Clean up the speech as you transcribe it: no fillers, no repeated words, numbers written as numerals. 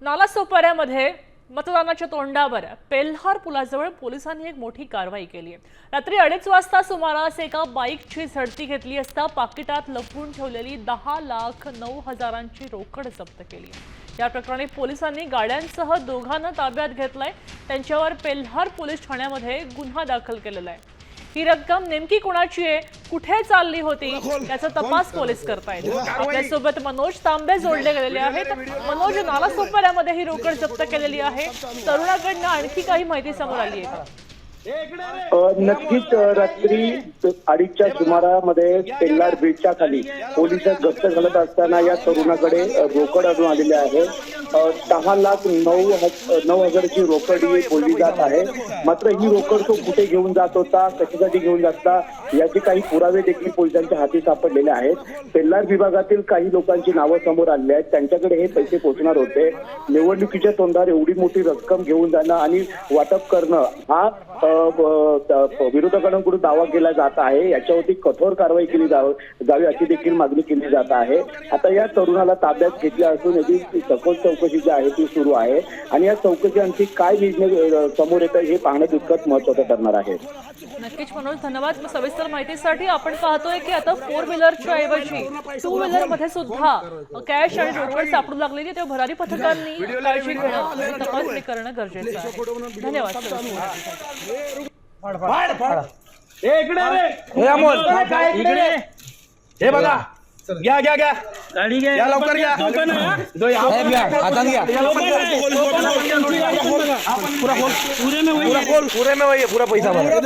नालासोपाऱ्यामध्ये मतदानाच्या तोंडावर पेल्हार पुलाजवळ पोलिसांनी एक मोठी कारवाई केली आहे। रात्री 2:30 वाजता सुमारास एका बाईकची झडती घेतली असता पाकिटात लपवून ठेवलेली 10,09,000ची रोकड जप्त केली। या प्रकरणी पोलिसांनी गाड्यांसह दोघांना ताब्यात घेतलंय। त्यांच्यावर पेल्हार पोलीस ठाण्यामध्ये गुन्हा दाखल केलेला आहे। ही रक्कम नेमकी कोणाची आहे, कुठे चालली होती याचा तपास पोलीस करतायत। आपल्यासोबत मनोज तांबे जोडले गेलेले आहेत। मनोज, नालासोपाऱ्यामध्ये ही रोकड जप्त केलेली आहे, तरुणाकडनं आणखी काही माहिती समोर आली आहे का? नक्कीच रात्री 2:30च्या सुमारामध्ये पेल्हार ब्रिजच्या खाली पोलिस गस्त घालत असताना या तरुणाकडे रोकड आणून आलेली आहे। 10,09,000ची रोकड ही बोलली जात आहे। मात्र ही रोकड तो कुठे घेऊन जात होता, कशासाठी घेऊन जाता याचे काही पुरावे देखील पोलिसांच्या हाती सापडलेले आहेत। पेल्हार विभागातील काही लोकांची नावं समोर आली आहेत। त्यांच्याकडे हे पैसे पोहोचणार होते। निवडणुकीच्या तोंडावर एवढी मोठी रक्कम घेऊन जाणं आणि वाटप करणं हा विरोधकांकडून दावा केला जात आहे। याच्यावरती कठोर कारवाई केली जावी अशी देखील मागणी केली जात आहे। आता या तरुणाला ताब्यात घेतले असून याची सखोल चौकशी जी आहे ती सुरू आहे आणि या चौकशी आणखी काय निर्णय समोर येत हे पाहणं तितकंच महत्त्वाचं ठरणार आहे। नक्कीच मनोज, धन्यवाद सविस्तर माहितीसाठी। आपण पाहतोय की आता 4 व्हीलरच्या ऐवजी 2 व्हीलर मध्ये सुद्धा कॅश आणि रोकड सापडू लागलेली आहे। तेव्हा भरारी पथकांनी काळजी घेणं आणि तपासणी करणं गरजेचं आहे। धन्यवाद। हे बघा, घ्या घ्या घ्या गाडी घ्या, या लवकर घ्या, हातात घ्या, पूरा खोल, पूरे में वही है, पूरा पैसा भरा।